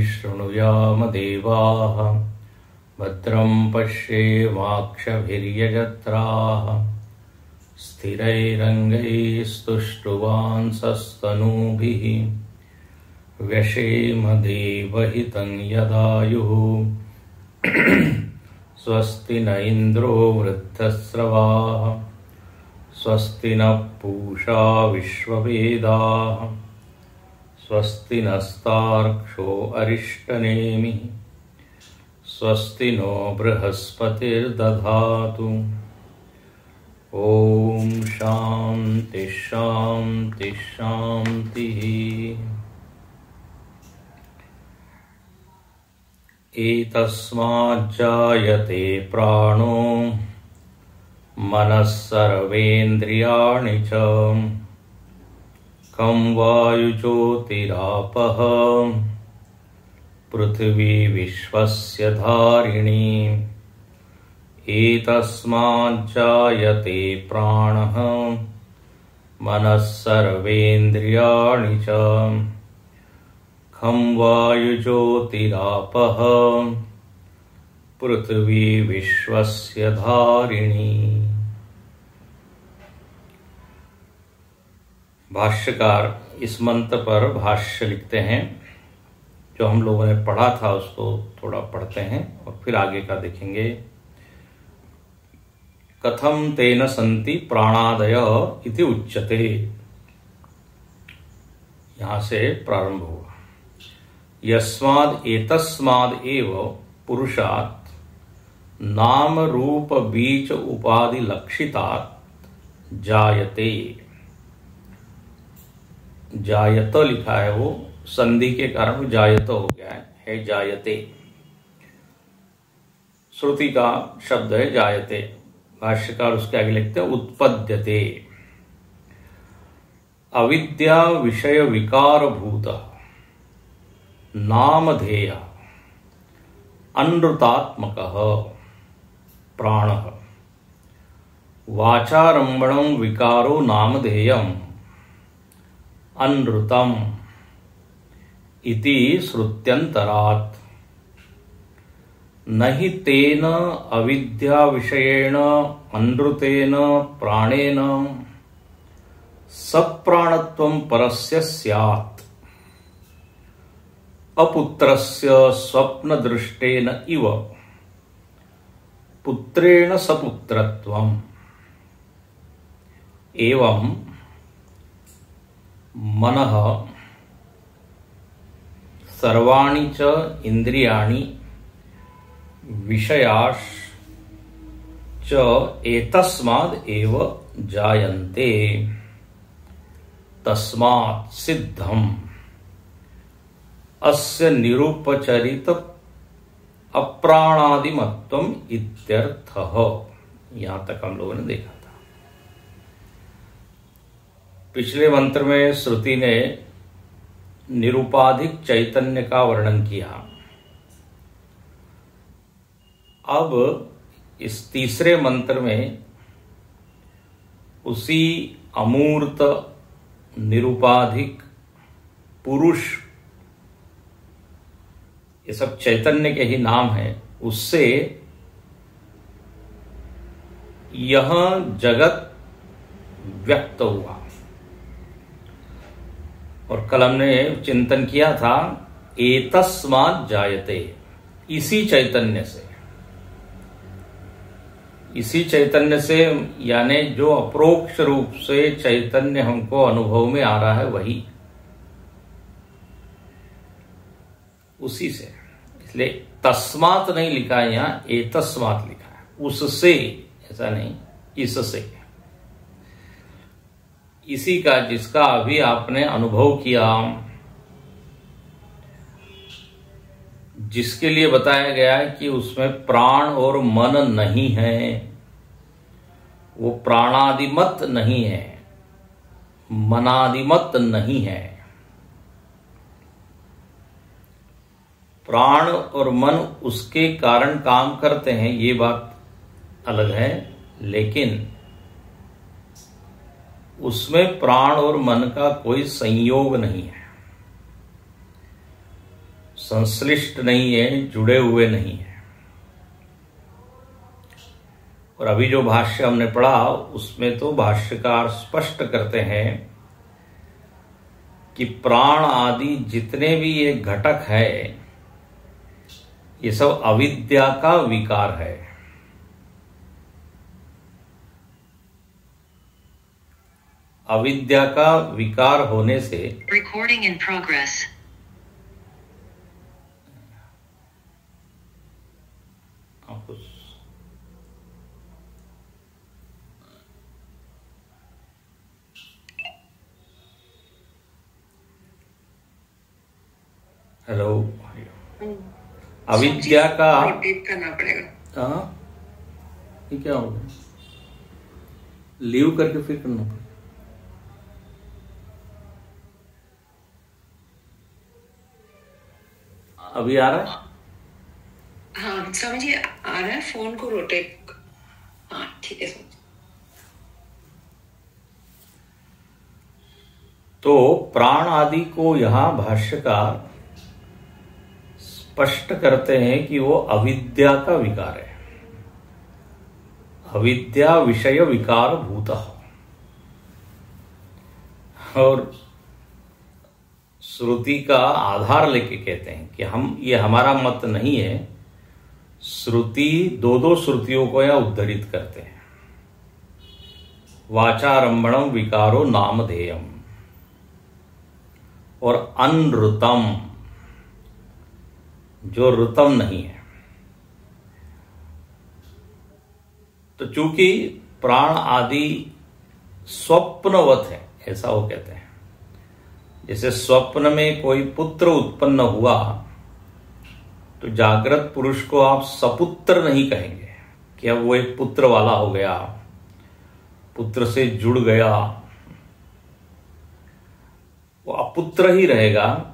शृणुयाम देवाः भद्रं पश्येमाक्षभिर्यजत्राः स्थिरैरङ्गैस्तुष्टुवांसस्तनूभिः व्यशेम देवहितं यदायुः स्वस्ति न इन्द्रो वृद्धस्रवाः स्वस्ति नः पूषा विश्ववेदाः स्वस्ति नस्तार्क्ष्यो अरिष्टनेमिः स्वस्ति नो बृहस्पतिर्दधातु। ओम शांति शांति शांति। एतस्माज्जायते प्राणो मनः सर्वेन्द्रियाणि च कं वायुज्योतिरापः पृथिवी विश्वस्य धारिणी। एतस्माज्जायते प्राणः मनः सर्वेन्द्रियाणि च खं वायुज्योतिरापः पृथिवी विश्वस्य धारिणी। भाष्यकार इस मंत्र पर भाष्य लिखते हैं। जो हम लोगों ने पढ़ा था उसको थोड़ा पढ़ते हैं और फिर आगे का देखेंगे। कथम तेन संति प्राणादय इति उच्यते, यहां से प्रारंभ हुआ। यस्माद् एतस्माद् एव पुरुषात् नाम रूप बीज उपाधि लक्षितात् जायते। जायत लिखा है, वो संधि के कारण जायत हो गया है जायते। श्रुति का शब्द है जायते। भाष्यकार उसके आगे लिखते हैं उत्पद्यते। अविद्या विषय विकार भूत नामधेय अनृतात्मक प्राणः वाचारंभणं विकारो नामधेयम् अनृतम् इति श्रुत्यंतरात् नहि तेन अविद्या विषयेण अनृतेन प्राणेन सप्राणत्वं परस्य स्यात् अपुत्रस्य स्वप्नदृष्टेन इव पुत्रेण सपुत्रत्वम्। एवं मनः सर्वाणि च इंद्रियाणि विषयाश्च एतस्माद् एव जायन्ते तस्मात् सिद्धम् अस्य निरुपचरित अप्राणादिमत्वम् इत्यर्थः। यहां तक हम लोगों ने देखा था। पिछले मंत्र में श्रुति ने निरुपाधिक चैतन्य का वर्णन किया। अब इस तीसरे मंत्र में उसी अमूर्त निरुपाधिक पुरुष, ये सब चैतन्य के ही नाम है, उससे यह जगत व्यक्त हुआ। और कल हमने चिंतन किया था एतस्मात् जायते, इसी चैतन्य से, इसी चैतन्य से, यानी जो अप्रोक्ष रूप से चैतन्य हमको अनुभव में आ रहा है वही, उसी से। इसलिए तस्मात् नहीं लिखा है, यहां एतस्मात् लिखा है, उससे, ऐसा नहीं, इससे, इसी का जिसका अभी आपने अनुभव किया, जिसके लिए बताया गया है कि उसमें प्राण और मन नहीं है, वो प्राणादिमत नहीं है, मनादिमत नहीं है। प्राण और मन उसके कारण काम करते हैं, ये बात अलग है, लेकिन उसमें प्राण और मन का कोई संयोग नहीं है। संश्लिष्ट नहीं है, जुड़े हुए नहीं है। और अभी जो भाष्य हमने पढ़ा उसमें तो भाष्यकार स्पष्ट करते हैं कि प्राण आदि जितने भी ये घटक है ये सब अविद्या का विकार है। अविद्या का विकार होने से रिकॉर्डिंग इन प्रोग्रेस। हेलो, अविद्या का रोटेट करना पड़ेगा। हाँ, ये क्या होगा? लीव करके फिर करना पड़ेगा। अभी आ रहा है? हाँ समझिए, आ रहा है। फोन को रोटेट। हाँ ठीक है समझ। तो प्राण आदि को यहां भाष्यकार स्पष्ट करते हैं कि वो अविद्या का विकार है, अविद्या विषय विकार भूतः। और श्रुति का आधार लेके कहते हैं कि ये हमारा मत नहीं है। श्रुति दो श्रुतियों को यह उद्धृत करते हैं। वाचारंभणम विकारो नामधेयम और अनृतम, जो ऋतम नहीं है। तो चूंकि प्राण आदि स्वप्नवत है, ऐसा वो कहते हैं। जैसे स्वप्न में कोई पुत्र उत्पन्न हुआ तो जागृत पुरुष को आप सपुत्र नहीं कहेंगे कि अब वो एक पुत्र वाला हो गया, पुत्र से जुड़ गया, वो अपुत्र ही रहेगा।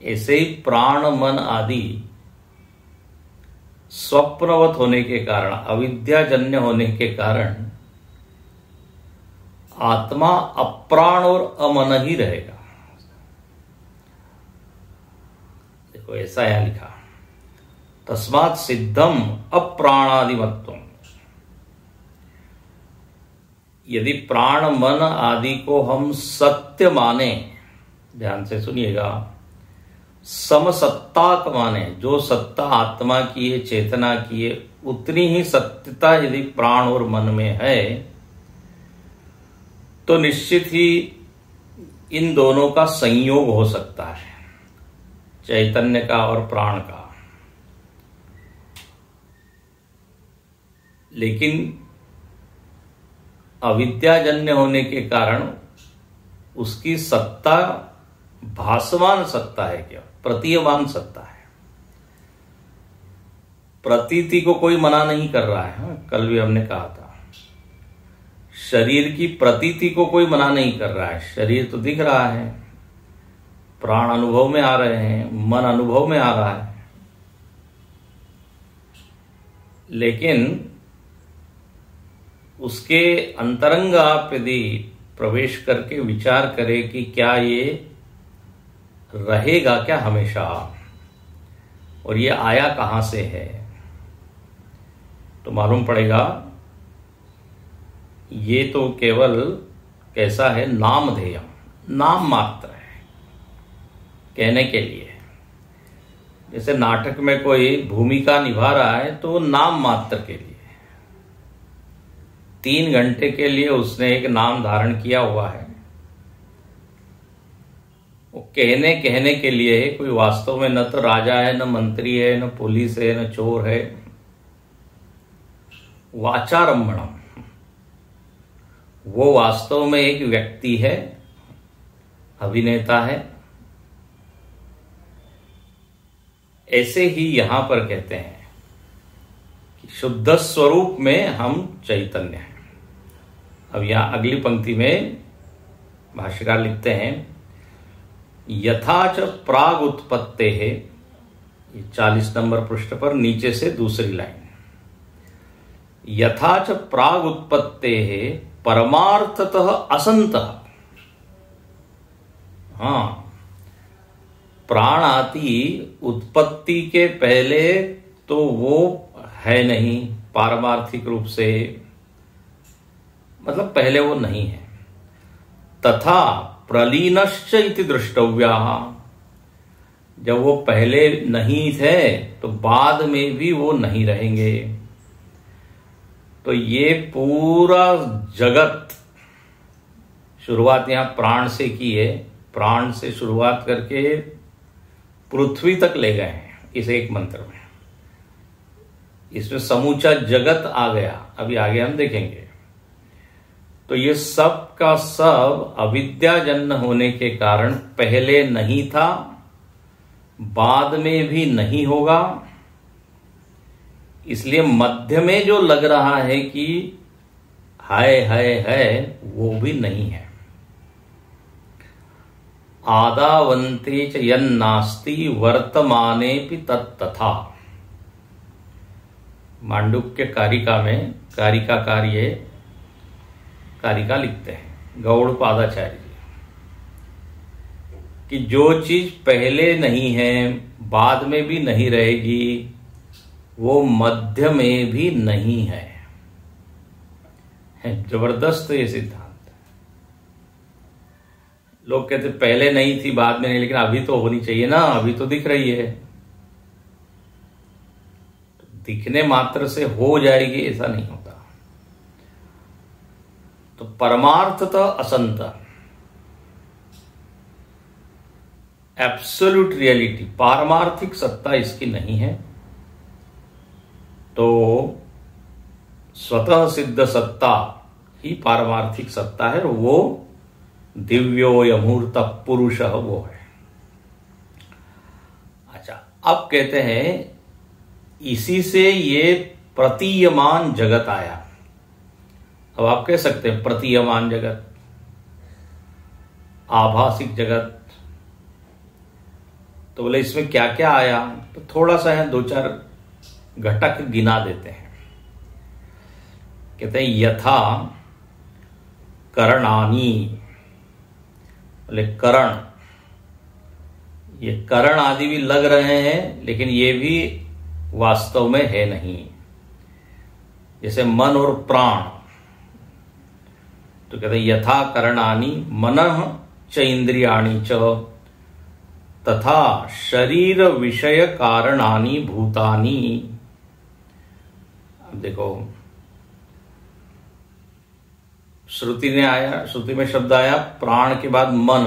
ऐसे ही प्राण मन आदि स्वप्नवत होने के कारण, अविद्याजन्य होने के कारण आत्मा अप्राण और अमन ही रहेगा। देखो ऐसा यहां लिखा, तस्मात् सिद्धम अप्राणादिमत्वम्। यदि प्राण मन आदि को हम सत्य माने, ध्यान से सुनिएगा, समसत्ताक माने, जो सत्ता आत्मा की है, चेतना की है, उतनी ही सत्यता यदि प्राण और मन में है तो निश्चित ही इन दोनों का संयोग हो सकता है, चैतन्य का और प्राण का। लेकिन अविद्याजन्य होने के कारण उसकी सत्ता भासमान सत्ता है, क्या प्रतीयमान सत्ता है। प्रतीति को कोई मना नहीं कर रहा है। कल भी हमने कहा था, शरीर की प्रतीति को कोई मना नहीं कर रहा है। शरीर तो दिख रहा है, प्राण अनुभव में आ रहे हैं, मन अनुभव में आ रहा है, लेकिन उसके अंतरंग आप यदि प्रवेश करके विचार करें कि क्या ये रहेगा क्या हमेशा, और ये आया कहां से है, तो मालूम पड़ेगा ये तो केवल कैसा है, नामधेय, नाम मात्र है, कहने के लिए। जैसे नाटक में कोई भूमिका निभा रहा है तो नाम मात्र के लिए, 3 घंटे के लिए उसने एक नाम धारण किया हुआ है, वो कहने के लिए है। कोई वास्तव में न तो राजा है, न मंत्री है, न पुलिस है, न चोर है। वाचारंभणम, वो वास्तव में एक व्यक्ति है, अभिनेता है। ऐसे ही यहां पर कहते हैं कि शुद्ध स्वरूप में हम चैतन्य हैं। अब यहां अगली पंक्ति में भाष्यकार लिखते हैं, यथाच प्राग उत्पत्ते है, 40 नंबर पृष्ठ पर नीचे से दूसरी लाइन, यथाच प्राग उत्पत्ते है परमार्थतः असंतः। हाँ, प्राण आदि उत्पत्ति के पहले तो वो है नहीं पारमार्थिक रूप से, मतलब पहले वो नहीं है। तथा प्रलीनश्च इति दृष्टव्या, जब वो पहले नहीं थे तो बाद में भी वो नहीं रहेंगे। तो ये पूरा जगत, शुरुआत यहां प्राण से की है, प्राण से शुरुआत करके पृथ्वी तक ले गए हैं इस एक मंत्र में। इसमें समूचा जगत आ गया, अभी आगे हम देखेंगे। तो ये सब का सब अविद्याजन्य होने के कारण पहले नहीं था, बाद में भी नहीं होगा। इसलिए मध्य में जो लग रहा है कि है वो भी नहीं है। आदावन्ते च यन्नास्ति वर्तमानेपि तत्तथा। मांडुक्य कारिका में कारिका लिखते हैं गौड़पादाचार्य जी कि जो चीज पहले नहीं है बाद में भी नहीं रहेगी वो मध्य में भी नहीं है। जबरदस्त ये सिद्धांत। लोग कहते पहले नहीं थी बाद में नहीं, लेकिन अभी तो होनी चाहिए ना, अभी तो दिख रही है। दिखने मात्र से हो जाएगी ऐसा नहीं होता। तो परमार्थतः असंत, एब्सोल्यूट रियलिटी, पारमार्थिक सत्ता इसकी नहीं है। तो स्वतः सिद्ध सत्ता ही पारमार्थिक सत्ता है, और वो दिव्योऽयमूर्त पुरुष वो है। अच्छा, अब कहते हैं इसी से ये प्रतीयमान जगत आया। अब आप कह सकते हैं प्रतीयमान जगत, आभासिक जगत, तो बोले इसमें क्या क्या आया? तो थोड़ा सा है, दो चार घटक गिना देते हैं। कहते हैं यथा करणानि, बोले करण, ये करण आदि भी लग रहे हैं लेकिन ये भी वास्तव में है नहीं। जैसे मन और प्राण, तो कहते हैं यथा करणानि मनः च इंद्रियाणि च तथा शरीर विषय कारणानि भूतानि। अब देखो श्रुति में शब्द आया प्राण के बाद मन,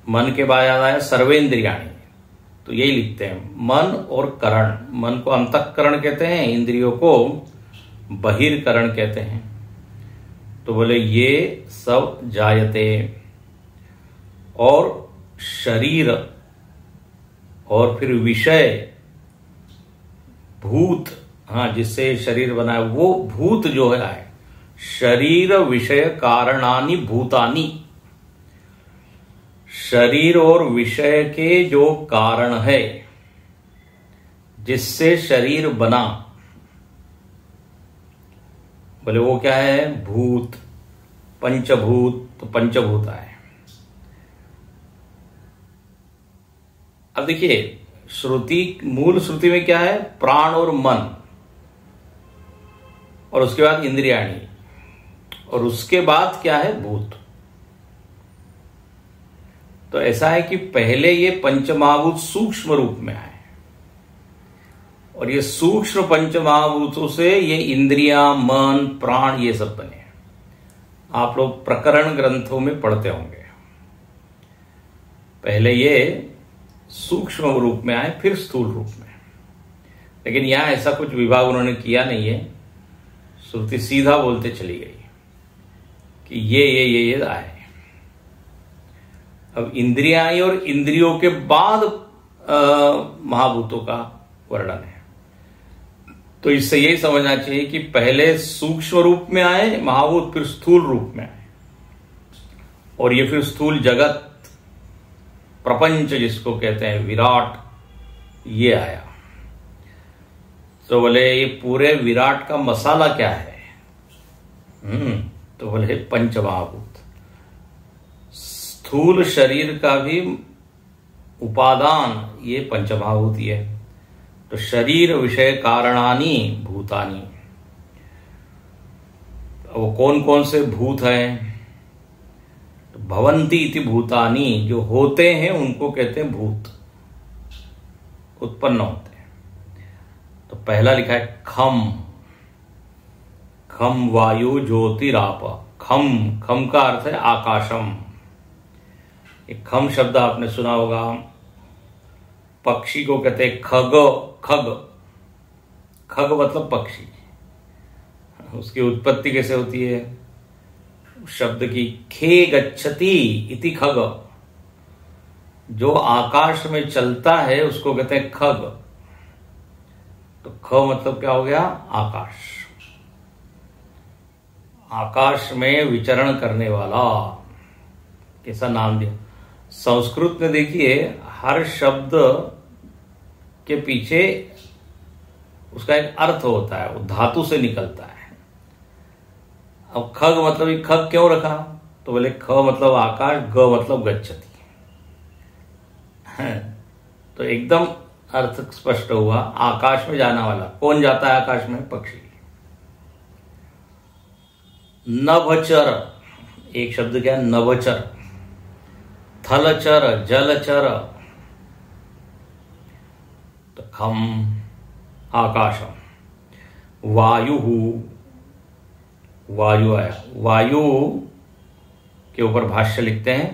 मन के बाद आया सर्वेंद्रियाणि, तो यही लिखते हैं मन और करण। मन को अंतःकरण कहते हैं, इंद्रियों को बहिर्करण कहते हैं। तो बोले ये सब जायते, और शरीर और फिर विषय भूत, हाँ जिससे शरीर बना है वो भूत जो है, शरीर विषय कारणानि भूतानि, शरीर और विषय के जो कारण है जिससे शरीर बना, बोले वो क्या है? भूत, पंचभूत, तो पंचभूत है। अब देखिए श्रुति, मूल श्रुति में क्या है? प्राण और मन, और उसके बाद इंद्रियाणी, और उसके बाद क्या है? भूत। तो ऐसा है कि पहले ये पंचमहाभूत सूक्ष्म रूप में आए, और ये सूक्ष्म पंचमहाभूतों से ये इंद्रियां, मन, प्राण ये सब बने। आप लोग प्रकरण ग्रंथों में पढ़ते होंगे, पहले ये सूक्ष्म रूप में आए फिर स्थूल रूप में। लेकिन यहां ऐसा कुछ विभाग उन्होंने किया नहीं है, श्रुति सीधा बोलते चली गई कि ये आए। अब इंद्रियां आई और इंद्रियों के बाद महाभूतों का वर्णन है। तो इससे यही समझना चाहिए कि पहले सूक्ष्म रूप में आए महाभूत, फिर स्थूल रूप में आए, और ये फिर स्थूल जगत, प्रपंच जिसको कहते हैं, विराट, ये आया। तो बोले ये पूरे विराट का मसाला क्या है? तो बोले पंचमहाभूत। स्थूल शरीर का भी उपादान ये पंचमहाभूती है। तो शरीर विषय कारणानि भूतानि, वो कौन कौन से भूत हैं? तो भवंती इति भूतानि, जो होते हैं उनको कहते हैं भूत, उत्पन्न होते हैं। तो पहला लिखा है खम, खम वायु ज्योतिराप। खम, खम का अर्थ है आकाशम। एक खम शब्द आपने सुना होगा, पक्षी को कहते हैं खग। खग, खग मतलब पक्षी। उसकी उत्पत्ति कैसे होती है? शब्द की खे गच्छति इति खग, जो आकाश में चलता है उसको कहते हैं खग। तो ख मतलब क्या हो गया? आकाश। आकाश में विचरण करने वाला, कैसा नाम दिया। संस्कृत में देखिए हर शब्द के पीछे उसका एक अर्थ होता है, वो धातु से निकलता है। अब खग मतलब ये खग क्यों रखा? तो बोले ख मतलब आकाश, ग मतलब गच्छति। तो एकदम अर्थ स्पष्ट हुआ। आकाश में जाना वाला, कौन जाता है आकाश में? पक्षी। नभचर, एक शब्द क्या है? नभचर। थलचर, जलचर। तो खम आकाशम। वायु, वायु आया। वायु के ऊपर भाष्य लिखते हैं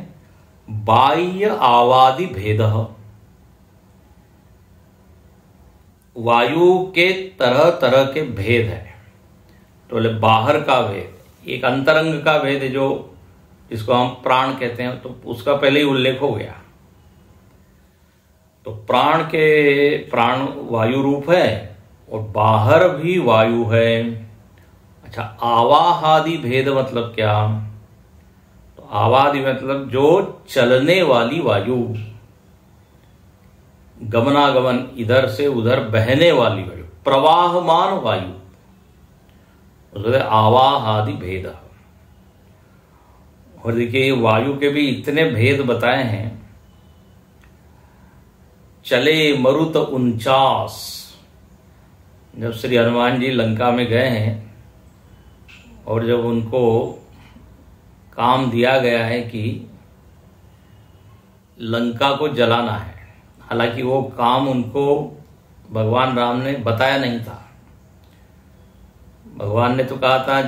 बाह्य आवादि भेद। वायु के तरह तरह के भेद है। तो बोले बाहर का भेद, एक अंतरंग का भेद है जो जिसको हम प्राण कहते हैं, तो उसका पहले ही उल्लेख हो गया। तो प्राण वायु रूप है और बाहर भी वायु है। अच्छा, आवाहादि भेद मतलब क्या? तो आवादि मतलब जो चलने वाली वायु, गमनागमन, इधर से उधर बहने वाली वायु, प्रवाहमान वायु, आवाहादि भेद। और देखिए वायु के भी इतने भेद बताए हैं। चले मरुत 49, जब श्री हनुमान जी लंका में गए हैं और जब उनको काम दिया गया है कि लंका को जलाना है, हालांकि वो काम उनको भगवान राम ने बताया नहीं था। भगवान ने तो कहा था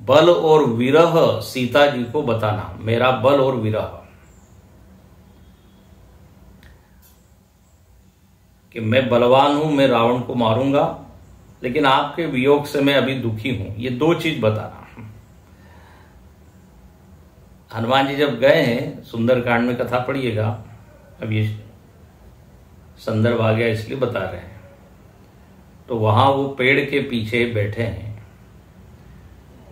बल और विरह सीता जी को बताना, मेरा बल और विरह, कि मैं बलवान हूं, मैं रावण को मारूंगा, लेकिन आपके वियोग से मैं अभी दुखी हूं। ये दो चीज बताना। हनुमान जी जब गए हैं, सुंदरकांड में कथा पढ़िएगा, अब ये संदर्भ आ गया इसलिए बता रहे हैं। तो वहां वो पेड़ के पीछे बैठे हैं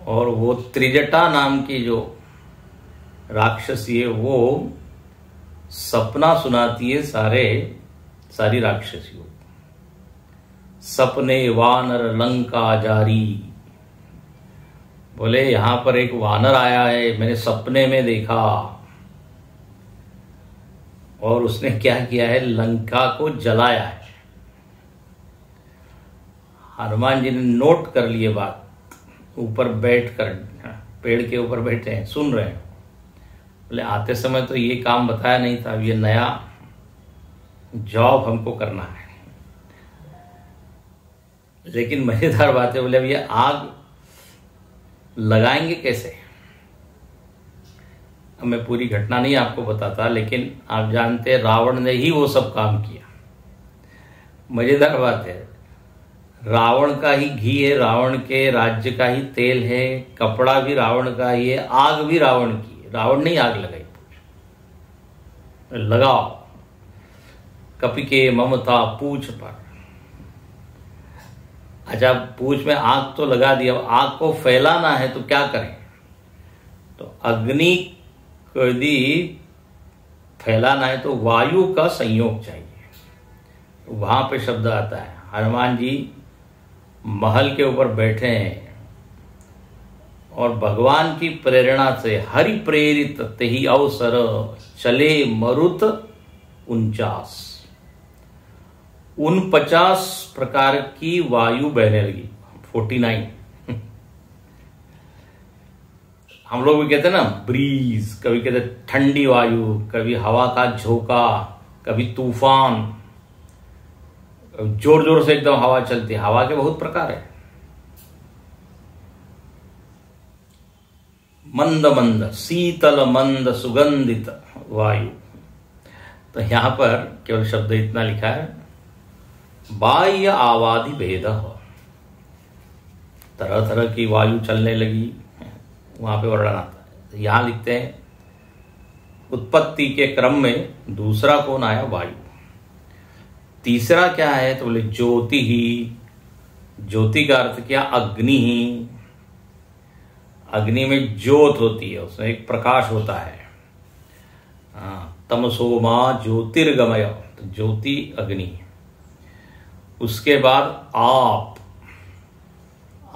और वो त्रिजटा नाम की जो राक्षसी है वो सपना सुनाती है सारी राक्षसियों। सपने वानर लंका जारी, बोले यहां पर एक वानर आया है, मैंने सपने में देखा, और उसने क्या किया है? लंका को जलाया है। हनुमान जी ने नोट कर लिए बात, ऊपर बैठकर, पेड़ के ऊपर बैठे हैं, सुन रहे हैं। बोले आते समय तो ये काम बताया नहीं था, ये नया जॉब हमको करना है। लेकिन मजेदार बात है, बोले अब ये आग लगाएंगे कैसे? अब मैं पूरी घटना नहीं आपको बताता, लेकिन आप जानते हैं रावण ने ही वो सब काम किया। मजेदार बात है, रावण का ही घी है, रावण के राज्य का ही तेल है, कपड़ा भी रावण का ही है, आग भी रावण की है। रावण ने आग लगाई। लगाओ कपि के ममता पूछ पर। अच्छा, पूछ में आग तो लगा दिया, आग को फैलाना है तो क्या करें? तो अग्नि को यदि फैलाना है तो वायु का संयोग चाहिए। तो वहां पे शब्द आता है, हनुमान जी महल के ऊपर बैठे हैं और भगवान की प्रेरणा से हरि प्रेरित ही अवसर चले मरुत 49 प्रकार की वायु बहने लगी। 49 हम लोग भी कहते हैं ना ब्रीज, कभी कहते ठंडी वायु, कभी हवा का झोंका, कभी तूफान, जोर जोर से एकदम हवा चलती है। हवा के बहुत प्रकार है। मंद मंद, शीतल मंद सुगंधित वायु। तो यहां पर केवल शब्द इतना लिखा है, बाह्य आवादि भेद। तरह तरह की वायु चलने लगी, वहां पे वर्णन आता है। यहां लिखते हैं उत्पत्ति के क्रम में दूसरा कौन आया? वायु। तीसरा क्या है? तो बोले ज्योति ही। ज्योति का अर्थ क्या? अग्नि ही। अग्नि में ज्योत होती है, उसमें एक प्रकाश होता है। तमसो मा ज्योतिर्गमय, तो ज्योति अग्नि। उसके बाद आप।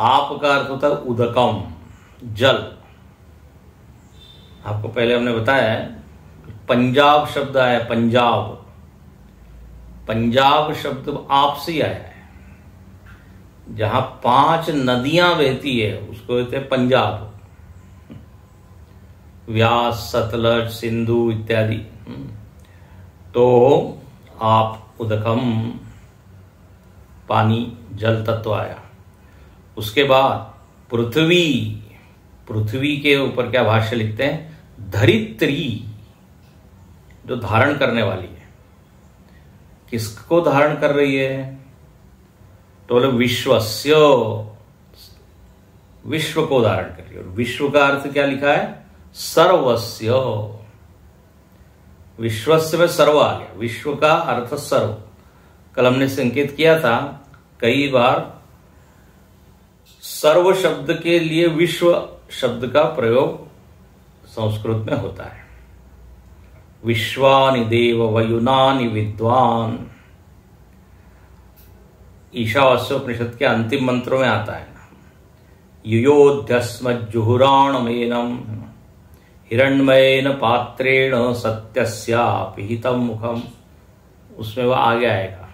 आप का अर्थ होता है उदकम, जल। आपको पहले हमने बताया है पंजाब शब्द आया। पंजाब, पंजाब शब्द आप से ही आया है। जहां 5 नदियां बहती है उसको कहते हैं पंजाब। व्यास, सतलज, सिंधु इत्यादि। तो आप उदकम, पानी, जल तत्व आया। उसके बाद पृथ्वी। पृथ्वी के ऊपर क्या भाष्य लिखते हैं? धरित्री, जो धारण करने वाली है। किसको धारण कर रही है? तो बोले विश्वस्य, विश्व को धारण कर रही है। विश्व का अर्थ क्या लिखा है? सर्वस्य। विश्वस्य में सर्व आ गया। विश्व का अर्थ सर्व। कल हमने संकेत किया था कई बार सर्व शब्द के लिए विश्व शब्द का प्रयोग संस्कृत में होता है। विश्वानि देव वयुनानि विद्वान, ईशावास्योपनिषद के अंतिम मंत्रों में आता है। युयोध्यस्म जुहुराणमेनम हिरण्मयेन पात्रेण सत्यस्या पिहितम मुखम। उसमें वह आगे आएगा,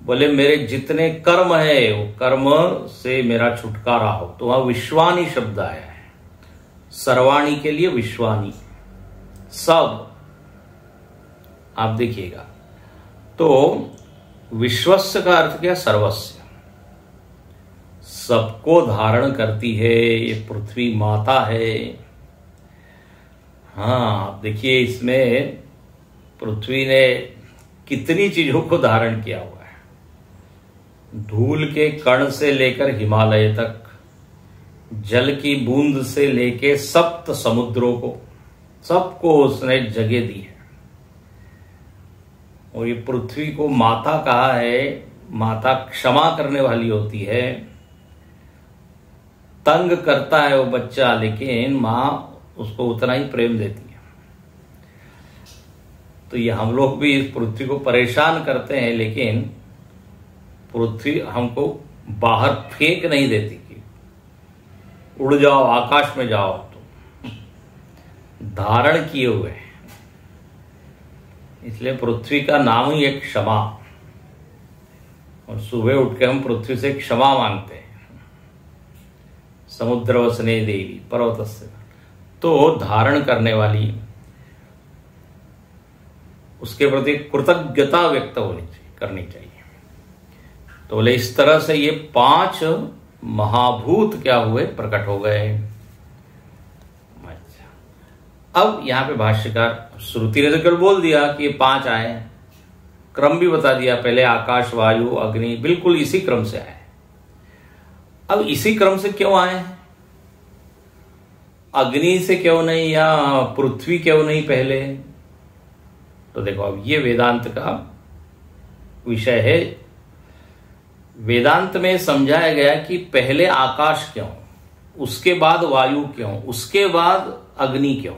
बोले मेरे जितने कर्म है वो कर्म से मेरा छुटकारा हो। तो वहां विश्वानी शब्द आया है। सर्वाणी के लिए विश्वानी, सब। आप देखिएगा तो विश्वस्य का अर्थ क्या? सर्वस्य। सबको धारण करती है, ये पृथ्वी माता है। हाँ, देखिए इसमें पृथ्वी ने कितनी चीजों को धारण किया हुआ है। धूल के कण से लेकर हिमालय तक, जल की बूंद से लेके 7 समुद्रों को, सबको उसने जगह दी है। और ये पृथ्वी को माता कहा है। माता क्षमा करने वाली होती है। तंग करता है वो बच्चा, लेकिन मां उसको उतना ही प्रेम देती है। तो ये हम लोग भी इस पृथ्वी को परेशान करते हैं, लेकिन पृथ्वी हमको बाहर फेंक नहीं देती कि उड़ जाओ, आकाश में जाओ। तो धारण किए हुए हैं। इसलिए पृथ्वी का नाम ही एक क्षमा। और सुबह उठ के हम पृथ्वी से क्षमा मांगते हैं। समुद्र वसने देवी पर्वतस्य, तो धारण करने वाली, उसके प्रति कृतज्ञता व्यक्त करनी चाहिए। तो बोले इस तरह से ये 5 महाभूत क्या हुए? प्रकट हो गए। अच्छा, अब यहां पे भाष्यकार, श्रुति ने तो केवल बोल दिया कि ये 5 आए, क्रम भी बता दिया। पहले आकाश, वायु, अग्नि, बिल्कुल इसी क्रम से आए। अब इसी क्रम से क्यों आए? अग्नि से क्यों नहीं, या पृथ्वी क्यों नहीं पहले? तो देखो, अब ये वेदांत का विषय है। वेदांत में समझाया गया कि पहले आकाश क्यों, उसके बाद वायु क्यों, उसके बाद अग्नि क्यों।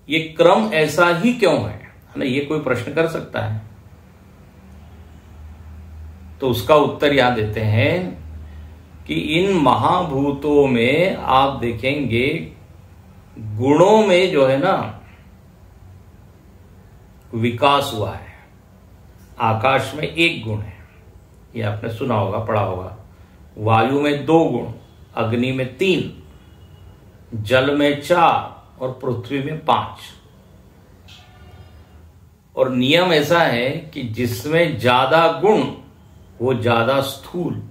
ये क्रम ऐसा ही क्यों है ना? ये कोई प्रश्न कर सकता है। तो उसका उत्तर यहां देते हैं कि इन महाभूतों में आप देखेंगे गुणों में जो है ना, विकास हुआ है। आकाश में 1 गुण है, ये आपने सुना होगा, पढ़ा होगा। वायु में 2 गुण, अग्नि में 3, जल में 4 और पृथ्वी में 5। और नियम ऐसा है कि जिसमें ज्यादा गुण वो ज्यादा स्थूल,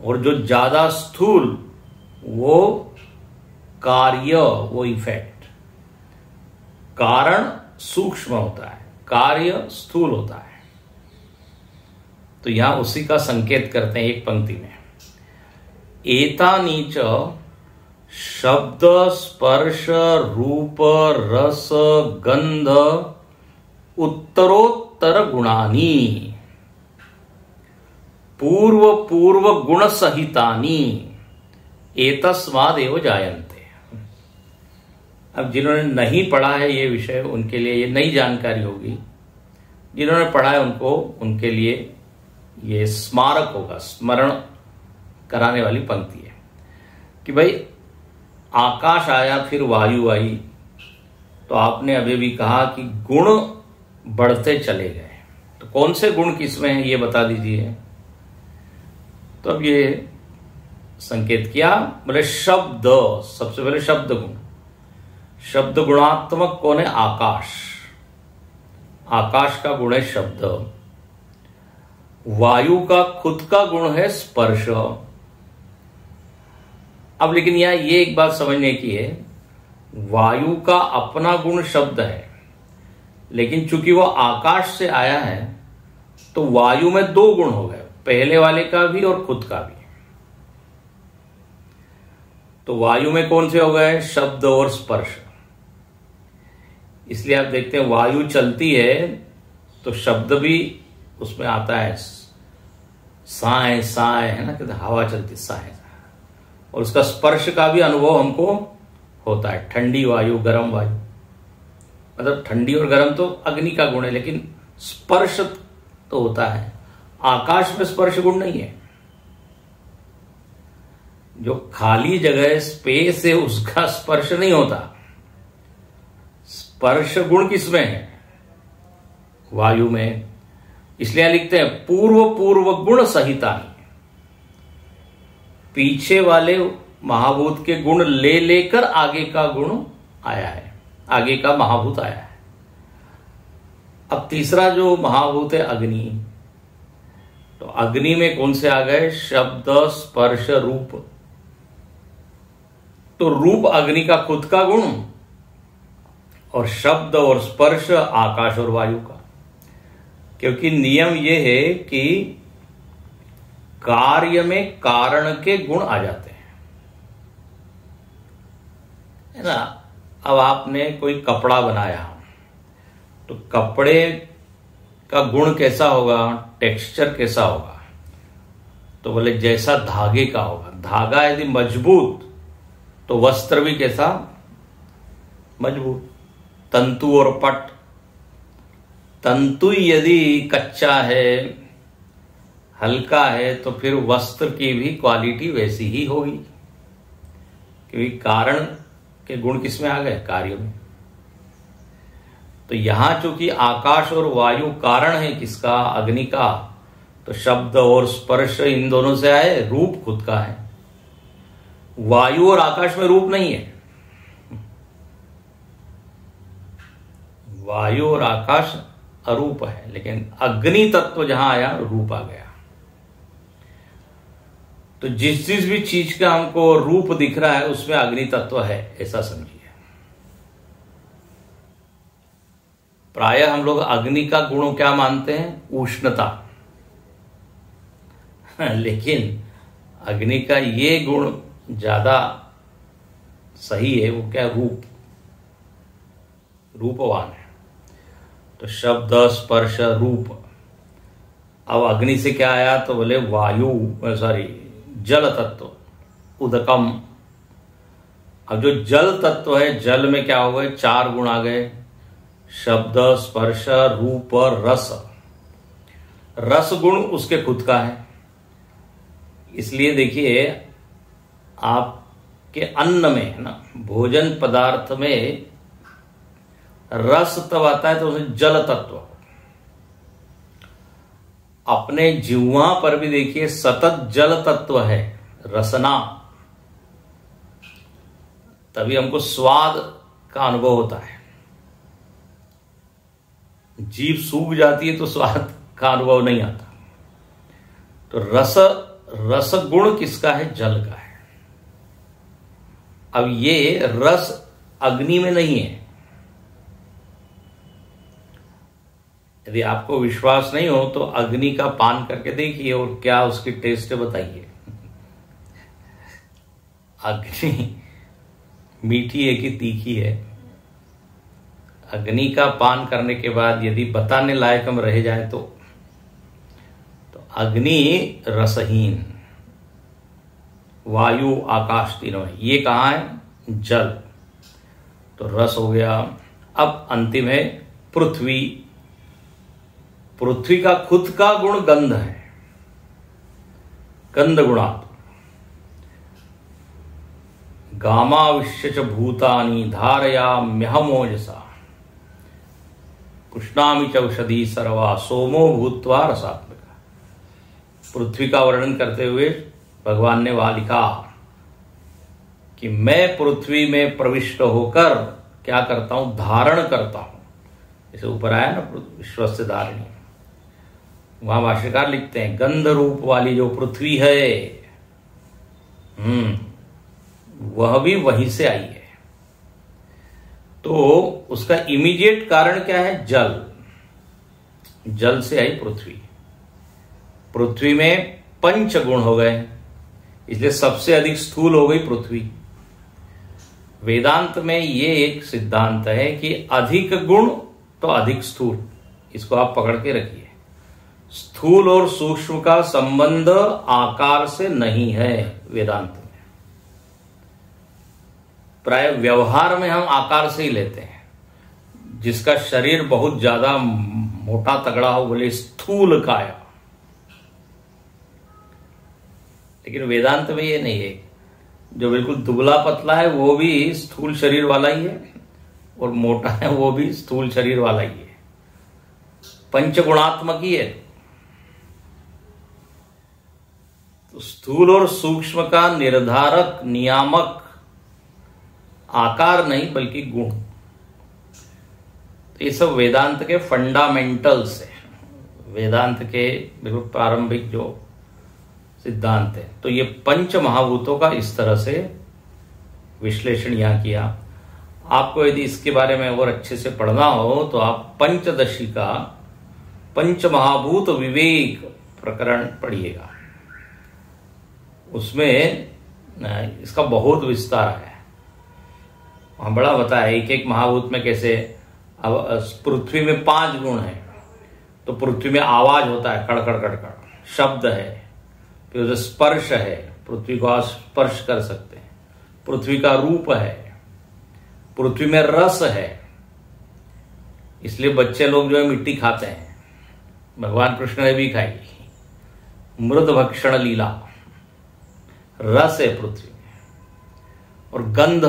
और जो ज्यादा स्थूल वो कार्य, वो इफेक्ट। कारण सूक्ष्म होता है, कार्य स्थूल होता है। तो यहां उसी का संकेत करते हैं एक पंक्ति में, एतानीच शब्द स्पर्श रूप रस गंध उत्तरोत्तर गुणानी पूर्व पूर्व गुण सहितानी एतस्मादेव जायन्ते। अब जिन्होंने नहीं पढ़ा है ये विषय, उनके लिए ये नई जानकारी होगी। जिन्होंने पढ़ा है उनको, उनके लिए ये स्मारक होगा, स्मरण कराने वाली पंक्ति है कि भाई आकाश आया, फिर वायु आई, तो आपने अभी भी कहा कि गुण बढ़ते चले गए। तो कौन से गुण किसमें है ये बता दीजिए। तो अब ये संकेत किया, बोले शब्द, सबसे पहले शब्द गुण। शब्द गुणात्मक कौन है? आकाश। आकाश का गुण है शब्द। वायु का खुद का गुण है स्पर्श। अब लेकिन यहां ये एक बात समझने की है, वायु का अपना गुण शब्द है, लेकिन चूंकि वो आकाश से आया है तो वायु में 2 गुण हो गए, पहले वाले का भी और खुद का भी। तो वायु में कौन से हो गए? शब्द और स्पर्श। इसलिए आप देखते हैं वायु चलती है तो शब्द भी उसमें आता है, साए साए, है ना, कहते हवा चलती साए, और उसका स्पर्श का भी अनुभव हमको होता है। ठंडी वायु, गर्म वायु, मतलब ठंडी और गर्म तो अग्नि का गुण है, लेकिन स्पर्श तो होता है। आकाश में स्पर्श गुण नहीं है। जो खाली जगह स्पेस है उसका स्पर्श नहीं होता। स्पर्श गुण किसमें है? वायु में। इसलिए लिखते हैं पूर्व पूर्व गुण सहिता। पीछे वाले महाभूत के गुण ले लेकर आगे का गुण आया है, आगे का महाभूत आया है। अब तीसरा जो महाभूत है अग्नि, तो अग्नि में कौन से आ गए? शब्द स्पर्श रूप। तो रूप अग्नि का खुद का गुण, और शब्द और स्पर्श आकाश और वायु का। क्योंकि नियम यह है कि कार्य में कारण के गुण आ जाते हैं, है ना। अब आपने कोई कपड़ा बनाया, तो कपड़े का गुण कैसा होगा? टेक्सचर कैसा होगा? तो बोले जैसा धागे का होगा। धागा यदि मजबूत तो वस्त्र भी कैसा? मजबूत। तंतु और पट, तंतु यदि कच्चा है, हल्का है, तो फिर वस्त्र की भी क्वालिटी वैसी ही होगी, क्योंकि कारण के गुण किसमें आ गए? कार्य में। तो यहां चूंकि आकाश और वायु कारण है किसका? अग्नि का, तो शब्द और स्पर्श इन दोनों से आए, रूप खुद का है। वायु और आकाश में रूप नहीं है। वायु और आकाश अरूप है, लेकिन अग्नि तत्व जहां आया रूप आ गया। तो जिस जिस भी चीज का हमको रूप दिख रहा है उसमें अग्नि तत्व है, ऐसा समझिए। प्रायः हम लोग अग्नि का गुण क्या मानते हैं? उष्णता। लेकिन अग्नि का ये गुण ज्यादा सही है, वो क्या? रूप, रूपवान है। तो शब्द स्पर्श रूप। अब अग्नि से क्या आया? तो बोले वायु, सॉरी, जल तत्व, उदकम। अब जो जल तत्व है, जल में क्या हो गए? 4 गुण आ गए, शब्द स्पर्श रूप और रस। रस गुण उसके खुद का है। इसलिए देखिए आपके अन्न में, है ना, भोजन पदार्थ में रस तब आता है तो उसमें जल तत्व हो। अपने जिह्वा पर भी देखिए सतत जल तत्व है, रसना, तभी हमको स्वाद का अनुभव होता है। जीभ सूख जाती है तो स्वाद का अनुभव नहीं आता। तो रस गुण किसका है? जल का है। अब ये रस अग्नि में नहीं है। यदि आपको विश्वास नहीं हो तो अग्नि का पान करके देखिए और क्या उसकी टेस्ट है बताइए। अग्नि मीठी है कि तीखी है? अग्नि का पान करने के बाद यदि बताने लायक हम रह जाए तो अग्नि रसहीन, वायु आकाश तीनों है। ये कहाँ है? जल। तो रस हो गया। अब अंतिम है पृथ्वी। पृथ्वी का खुद का गुण गंध है, गंध गुणात्। गामाविश्य च भूतानि धारयाम्यहमोजसा पुष्णामि च औषधि सर्वा सोमो भूत्वा रसात्मका। पृथ्वी का वर्णन करते हुए भगवान ने वहां लिखा कि मैं पृथ्वी में प्रविष्ट होकर क्या करता हूं? धारण करता हूं। इसे ऊपर आया ना, विश्वस्य धारिणी। वहां भाष्यकार लिखते हैं गंध रूप वाली जो पृथ्वी है, वह भी वहीं से आई है। तो उसका इमीडिएट कारण क्या है? जल। जल से आई पृथ्वी। पृथ्वी में पंच गुण हो गए, इसलिए सबसे अधिक स्थूल हो गई पृथ्वी। वेदांत में ये एक सिद्धांत है कि अधिक गुण तो अधिक स्थूल। इसको आप पकड़ के रखिए। स्थूल और सूक्ष्म का संबंध आकार से नहीं है वेदांत में। प्राय व्यवहार में हम आकार से ही लेते हैं। जिसका शरीर बहुत ज्यादा मोटा तगड़ा हो बोले स्थूल काया, लेकिन वेदांत में ये नहीं है। जो बिल्कुल दुबला पतला है वो भी स्थूल शरीर वाला ही है, और मोटा है वो भी स्थूल शरीर वाला ही है। पंचगुणात्मक ही है। तो स्थूल और सूक्ष्म का निर्धारक नियामक आकार नहीं बल्कि गुण। तो ये सब वेदांत के फंडामेंटल्स है, वेदांत के बिल्कुल प्रारंभिक जो सिद्धांत है। तो ये पंच महाभूतों का इस तरह से विश्लेषण यहां किया। आपको यदि इसके बारे में और अच्छे से पढ़ना हो तो आप पंचदशी का पंच महाभूत विवेक प्रकरण पढ़िएगा। उसमें इसका बहुत विस्तार है। वहां बड़ा बताया एक एक महाभूत में कैसे। अब पृथ्वी में 5 गुण है, तो पृथ्वी में आवाज होता है, कड़कड़ कड़कड़, शब्द है, फिर उसे स्पर्श है, पृथ्वी को आप स्पर्श कर सकते हैं, पृथ्वी का रूप है, पृथ्वी में रस है, इसलिए बच्चे लोग जो है मिट्टी खाते हैं, भगवान कृष्ण ने भी खाई, मृद भक्षण लीला, रस है पृथ्वी में। और गंध,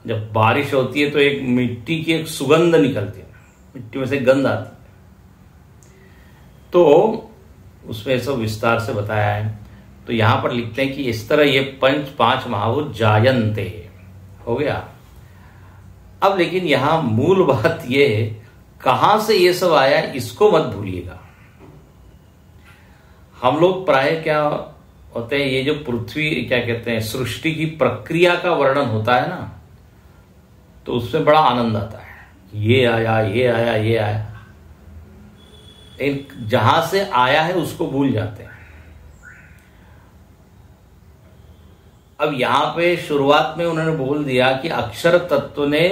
जब बारिश होती है तो एक मिट्टी की एक सुगंध निकलती है, मिट्टी में से गंध आती है। तो उसमें सब विस्तार से बताया है। तो यहां पर लिखते हैं कि इस तरह ये 5 महाभूत जायन्ते हो गया। अब लेकिन यहां मूल बात ये है, कहां से ये सब आया इसको मत भूलिएगा। हम लोग प्राय क्या होते हैं, ये जो पृथ्वी क्या कहते हैं सृष्टि की प्रक्रिया का वर्णन होता है ना, तो उसमें बड़ा आनंद आता है। ये आया, ये आया, ये आया, जहां से आया है उसको भूल जाते हैं। अब यहां पे शुरुआत में उन्होंने बोल दिया कि अक्षर तत्व ने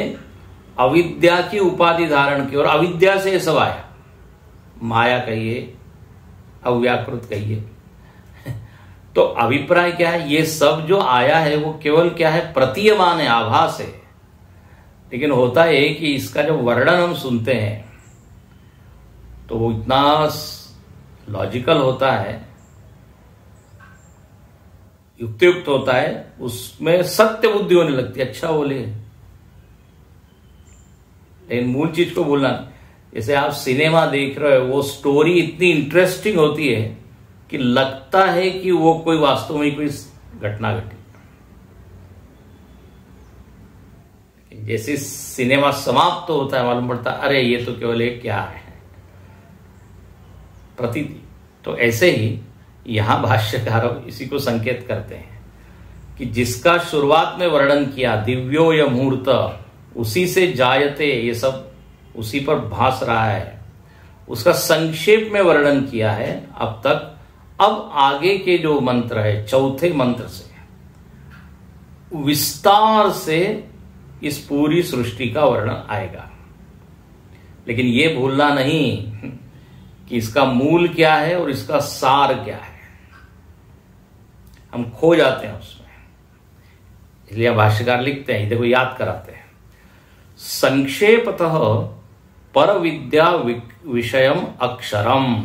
अविद्या की उपाधि धारण की, और अविद्या से ये सब आया। माया कहिए, अव्याकृत कहिए। तो अभिप्राय क्या है, ये सब जो आया है वो केवल क्या है, प्रतीयमान है, आभास है। लेकिन होता है कि इसका जो वर्णन हम सुनते हैं तो वो इतना लॉजिकल होता है, युक्तियुक्त होता है उसमें सत्य बुद्धि होने लगती है, अच्छा बोले, लेकिन मूल चीज को बोलना। जैसे आप सिनेमा देख रहे हो, वो स्टोरी इतनी इंटरेस्टिंग होती है कि लगता है कि वो कोई वास्तव में कोई घटना घटी। जैसे सिनेमा समाप्त तो होता है, मालूम पड़ता अरे ये तो केवल एक क्या है प्रतीति। तो ऐसे ही यहां भाष्यकार इसी को संकेत करते हैं कि जिसका शुरुआत में वर्णन किया दिव्यो य मूर्त, उसी से जायते, ये सब उसी पर भास रहा है, उसका संक्षेप में वर्णन किया है अब तक। अब आगे के जो मंत्र है, चौथे मंत्र से विस्तार से इस पूरी सृष्टि का वर्णन आएगा। लेकिन ये भूलना नहीं कि इसका मूल क्या है और इसका सार क्या है, हम खो जाते हैं उसमें। इसलिए भाष्यकार लिखते हैं, देखो याद कराते हैं, संक्षेपतः पर विद्या विषयम अक्षरम।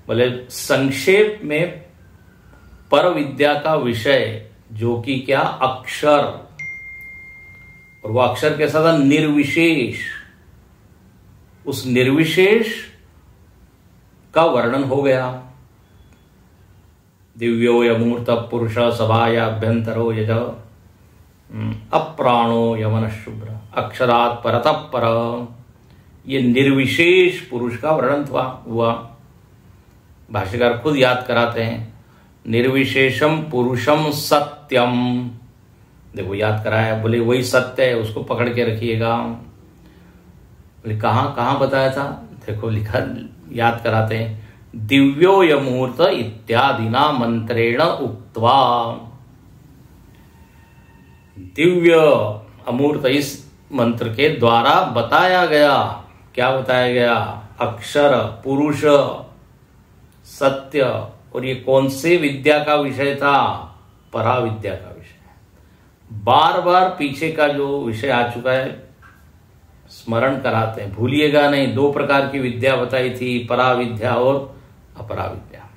बोले संक्षेप में पर विद्या का विषय जो कि क्या, अक्षर, और वह अक्षर कैसा था, निर्विशेष। उस निर्विशेष का वर्णन हो गया। दिव्यो यमूर्त पुरुष सभायाभ्यंतरो यज अप्राणो यमन शुभ्र अक्षरात् परतः पर। ये निर्विशेष पुरुष का वर्णन हुआ। भाष्यकार खुद याद कराते हैं, निर्विशेषम पुरुषम सत्यम। देखो याद कराया, बोले वही सत्य है, उसको पकड़ के रखिएगा। बोले कहां बताया था, देखो लिखा, याद कराते हैं, दिव्यो यमूर्त इत्यादिना मंत्रेण उक्त्वा। दिव्य अमूर्त इस मंत्र के द्वारा बताया गया। क्या बताया गया, अक्षर, पुरुष, सत्य। और ये कौन से विद्या का विषय था, पराविद्या का विषय। बार बार पीछे का जो विषय आ चुका है स्मरण कराते हैं, भूलिएगा नहीं। दो प्रकार की विद्या बताई थी, पराविद्या और अपराविद्या।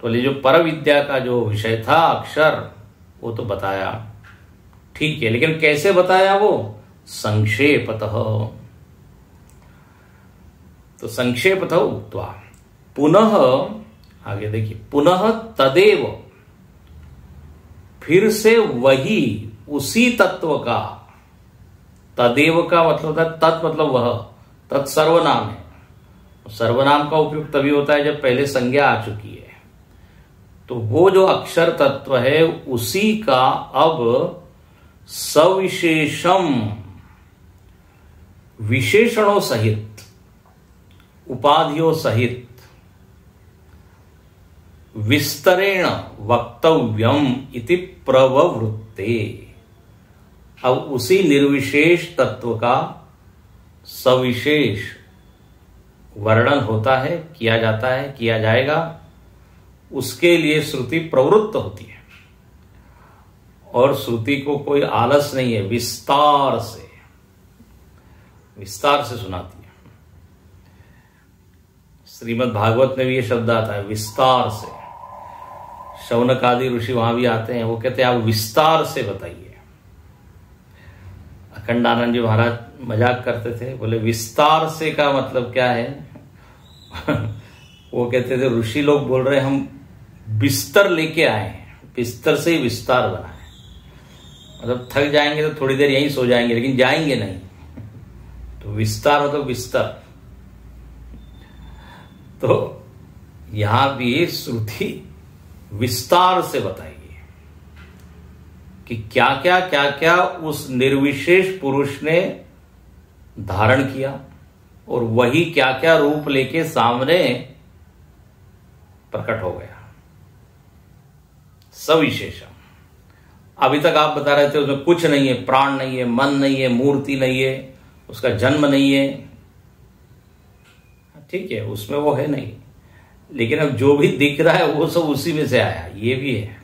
तो ये जो परविद्या का जो विषय था अक्षर, वो तो बताया, ठीक है, लेकिन कैसे बताया वो, संक्षेपतः। तो संक्षेपतः उक्त्वा पुनः, आगे देखिए, पुनः तदेव, फिर से वही, उसी तत्व का। तदेव का मतलब होता है तत्, मतलब वह, तत्सर्वनाम है। सर्वनाम का उपयोग तभी होता है जब पहले संज्ञा आ चुकी है। तो वो जो अक्षर तत्व है उसी का अब सविशेषम, विशेषणों सहित, उपाधियों सहित, विस्तरेण वक्तव्यम इति प्रववृत्ते। अब उसी निर्विशेष तत्व का सविशेष वर्णन होता है, किया जाता है, किया जाएगा। उसके लिए श्रुति प्रवृत्त होती है, और श्रुति को कोई आलस नहीं है, विस्तार से सुनाती है। श्रीमद् भागवत में भी ये शब्द आता है, विस्तार से। शौनक आदि ऋषि वहां भी आते हैं, वो कहते हैं आप विस्तार से बताइए। अखंडानंद जी महाराज मजाक करते थे, बोले विस्तार से का मतलब क्या है वो कहते थे ऋषि लोग बोल रहे हैं हम बिस्तर लेके आए हैं, बिस्तर से ही विस्तार बना है। मतलब थक जाएंगे तो थोड़ी देर यहीं सो जाएंगे, लेकिन जाएंगे नहीं। तो विस्तार हो तो बिस्तर। तो यहां भी श्रुति विस्तार से बताएगी कि क्या क्या उस निर्विशेष पुरुष ने धारण किया, और वही क्या क्या रूप लेके सामने प्रकट हो गया, सविशेषम। अभी तक आप बता रहे थे उसमें कुछ नहीं है, प्राण नहीं है, मन नहीं है, मूर्ति नहीं है, उसका जन्म नहीं है, ठीक है, उसमें वो है नहीं। लेकिन अब जो भी दिख रहा है वो सब उसी में से आया, ये भी है,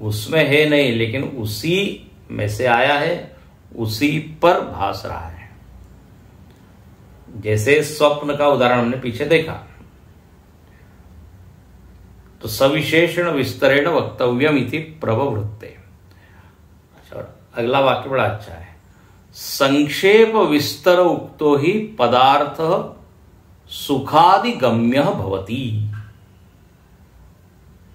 उसमें है नहीं, लेकिन उसी में से आया है, उसी पर भास रहा है। जैसे स्वप्न का उदाहरण हमने पीछे देखा, तो सविशेषण विस्तरेण वक्तव्यम इति प्रववृत्ते। अच्छा, अगला वाक्य बड़ा अच्छा है। संक्षेप विस्तर उक्तो ही पदार्थ सुखादिगम्य भवति।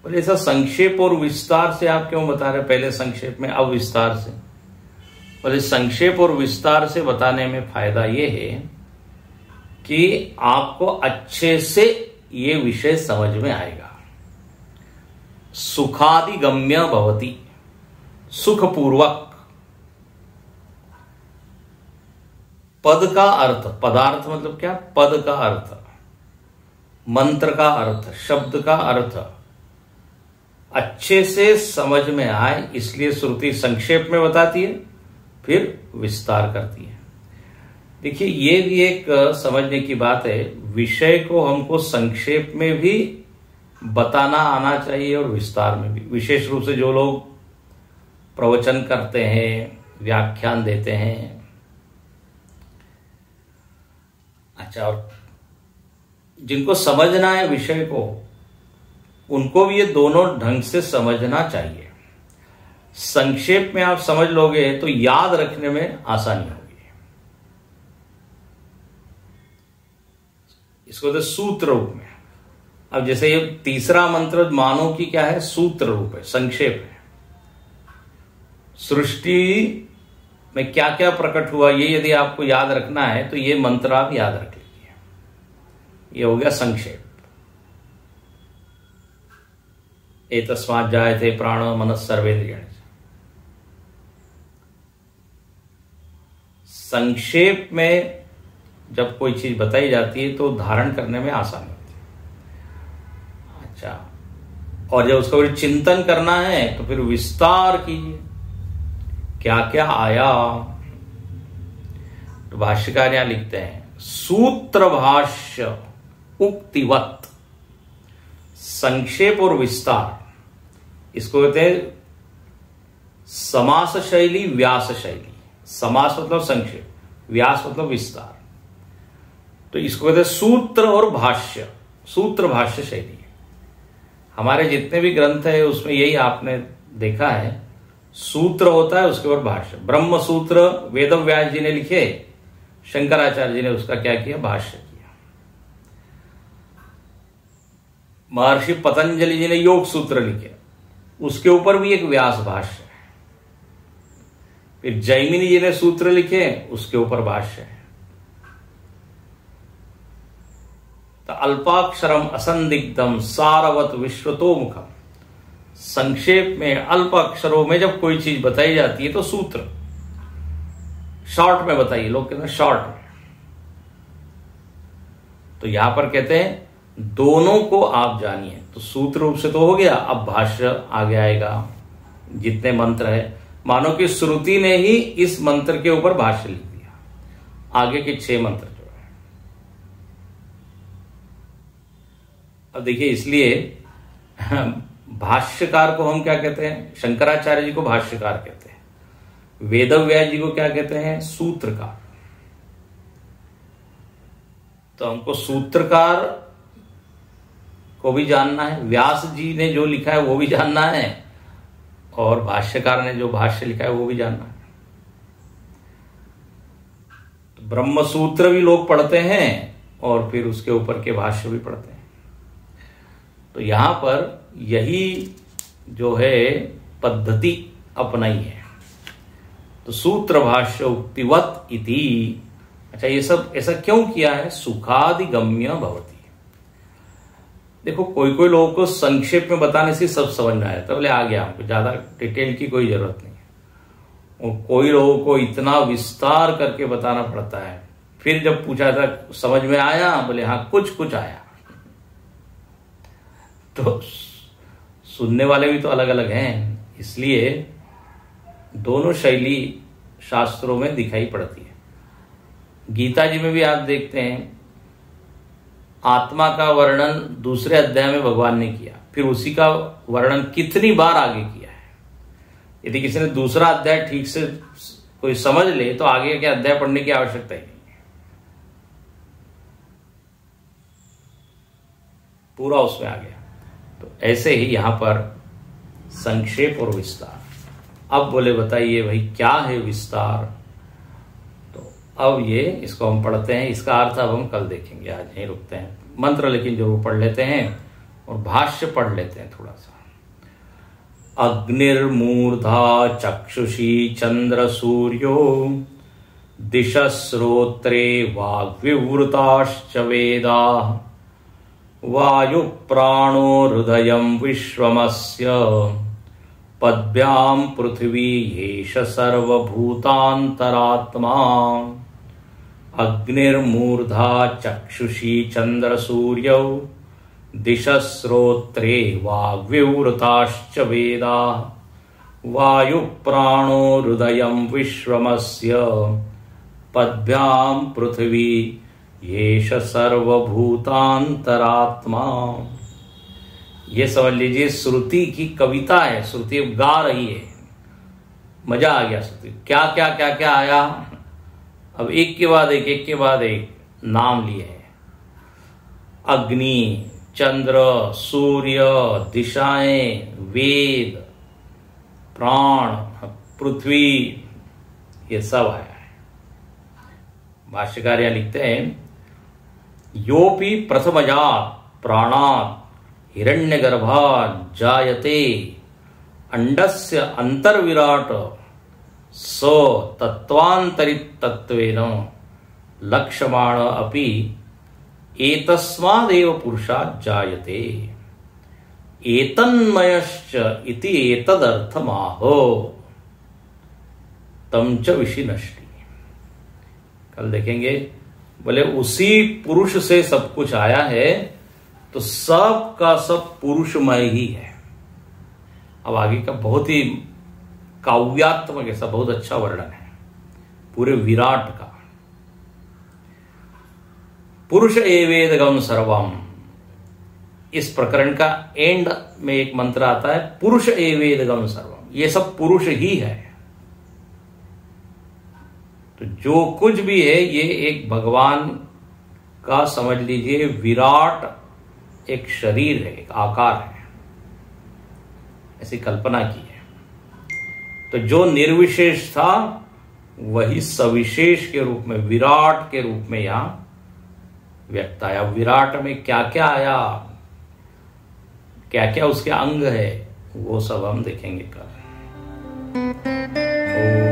बोले ऐसा संक्षेप और विस्तार से आप क्यों बता रहे, पहले संक्षेप में अब विस्तार से? बोले संक्षेप और विस्तार से बताने में फायदा यह है कि आपको अच्छे से ये विषय समझ में आएगा। सुखादिगम्य भवति, सुखपूर्वक। पद का अर्थ, पदार्थ मतलब क्या? पद का अर्थ, मंत्र का अर्थ, शब्द का अर्थ अच्छे से समझ में आए, इसलिए श्रुति संक्षेप में बताती है, फिर विस्तार करती है। देखिए, ये भी एक समझने की बात है, विषय को हमको संक्षेप में भी बताना आना चाहिए और विस्तार में भी। विशेष रूप से जो लोग प्रवचन करते हैं, व्याख्यान देते हैं। अच्छा, और जिनको समझना है विषय को, उनको भी ये दोनों ढंग से समझना चाहिए। संक्षेप में आप समझ लोगे तो याद रखने में आसानी होगी। इसको तो सूत्र रूप में। अब जैसे ये तीसरा मंत्र मानो कि क्या है? सूत्र रूप है, संक्षेप है। सृष्टि में क्या क्या प्रकट हुआ, ये यदि आपको याद रखना है तो ये मंत्र आप याद रख लीजिए। ये हो गया संक्षेप। एतस्मात् जायते प्राणो मनः सर्वेन्द्रियाणि। संक्षेप में जब कोई चीज बताई जाती है तो धारण करने में आसानी होती है। अच्छा, और जब उसका फिर चिंतन करना है तो फिर विस्तार कीजिए, क्या क्या आया। तो भाष्यकार यहां लिखते हैं, सूत्र भाष्य उक्तिवत। संक्षेप और विस्तार, इसको कहते हैं समास शैली, व्यास शैली। समास मतलब संक्षेप, व्यास मतलब विस्तार। तो इसको कहते हैं सूत्र और भाष्य, सूत्र भाष्य शैली। हमारे जितने भी ग्रंथ है उसमें यही आपने देखा है, सूत्र होता है, उसके ऊपर भाष्य। ब्रह्म सूत्र वेद व्यास जी ने लिखे, शंकराचार्य जी ने उसका क्या किया? भाष्य किया। महर्षि पतंजलि जी ने योग सूत्र लिखे, उसके ऊपर भी एक व्यास भाष्य है। फिर जैमिनी जी ने सूत्र लिखे, उसके ऊपर भाष्य है। तो अल्पाक्षरम असंदिग्धम सारवत विश्वतोमुखम। संक्षेप में, अल्प अक्षरों में जब कोई चीज बताई जाती है तो सूत्र, शॉर्ट में बताइए, लोग कहते हैं शॉर्ट में। तो यहां पर कहते हैं दोनों को आप जानिए। तो सूत्र रूप से तो हो गया, अब भाष्य आगे आएगा। जितने मंत्र है, मानो कि श्रुति ने ही इस मंत्र के ऊपर भाष्य लिख दिया, आगे के 6 मंत्र जो है। अब देखिए, इसलिए भाष्यकार को हम क्या कहते हैं? शंकराचार्य जी को भाष्यकार कहते हैं। वेदव्यास जी को क्या कहते हैं? सूत्रकार। तो हमको सूत्रकार को भी जानना है, व्यास जी ने जो लिखा है वो भी जानना है, और भाष्यकार ने जो भाष्य लिखा है वो भी जानना है। तो ब्रह्म सूत्र भी लोग पढ़ते हैं और फिर उसके ऊपर के भाष्य भी पढ़ते हैं। तो यहां पर यही जो है पद्धति अपनाई है। तो सूत्र भाष्य उक्तिवत इति। अच्छा, ये सब ऐसा क्यों किया है? सुखादिगम्य भवति। देखो, कोई कोई लोगों को संक्षेप में बताने से सब समझ में आया, तो बोले आ गया, हमको ज्यादा डिटेल की कोई जरूरत नहीं है। और कोई लोगों को इतना विस्तार करके बताना पड़ता है। फिर जब पूछा था समझ में आया, बोले हाँ कुछ कुछ आया। तो सुनने वाले भी तो अलग अलग हैं, इसलिए दोनों शैली शास्त्रों में दिखाई पड़ती है। गीता जी में भी आप देखते हैं, आत्मा का वर्णन दूसरे अध्याय में भगवान ने किया, फिर उसी का वर्णन कितनी बार आगे किया है। यदि किसी ने दूसरा अध्याय ठीक से कोई समझ ले तो आगे के अध्याय पढ़ने की आवश्यकता ही नहीं है, पूरा उसमें आ गया। तो ऐसे ही यहां पर संक्षेप और विस्तार। अब बोले बताइए भाई क्या है विस्तार। तो अब ये इसको हम पढ़ते हैं, इसका अर्थ अब हम कल देखेंगे, आज यहीं रुकते हैं। मंत्र लेकिन जरूर पढ़ लेते हैं और भाष्य पढ़ लेते हैं थोड़ा सा। अग्निर्मूर्धा चक्षुषी चंद्र सूर्यो दिशस्रोत्रे वाग्विवृताश्च वेदा वायु प्राणो हृदयं विश्वमस्य पद्भ्यां पृथ्वी येष सर्वभूतान्तरात्मा। अग्निर्मूर्धा चक्षुषी चंद्रसूर्यौ दिशस्रोत्रे वाग्विवृताश्च वेदा वायु प्राणो हृदयं विश्वमस्य पद्भ्यां पृथ्वी येष सर्वभूतान्तरात्मा। ये समझ लीजिए श्रुति की कविता है, श्रुति गा रही है। मजा आ गया श्रुति, क्या क्या क्या क्या आया। अब एक के बाद एक नाम लिए हैं। अग्नि, चंद्र, सूर्य, दिशाएं, वेद, प्राण, पृथ्वी, ये सब आया है। भाष्यकार यहां लिखते हैं योपि प्रथमजात प्राणात् हिरण्यगर्भात् जायते अंडस्य अंतर्विराट स तत्वांतरित तत्वेन लक्ष्यमाण अपि एतस्मादेव पुरुषात् जायते एतन्मयश्च इति एतदर्थमाहो तम च विशिनष्टि। कल देखेंगे बोले उसी पुरुष से सब कुछ आया है, तो सब का सब पुरुषमय ही है। अब आगे का बहुत ही काव्यात्मक ऐसा बहुत अच्छा वर्णन है पूरे विराट का। पुरुष एवेदगम सर्वम, इस प्रकरण का एंड में एक मंत्र आता है पुरुष एवेदगम सर्वम, ये सब पुरुष ही है। तो जो कुछ भी है ये एक भगवान का समझ लीजिए विराट एक शरीर है, एक आकार है, ऐसी कल्पना की है। तो जो निर्विशेष था वही सविशेष के रूप में, विराट के रूप में यहां व्यक्त आया। विराट में क्या क्या आया, क्या क्या उसके अंग है, वो सब हम देखेंगे कल। ओम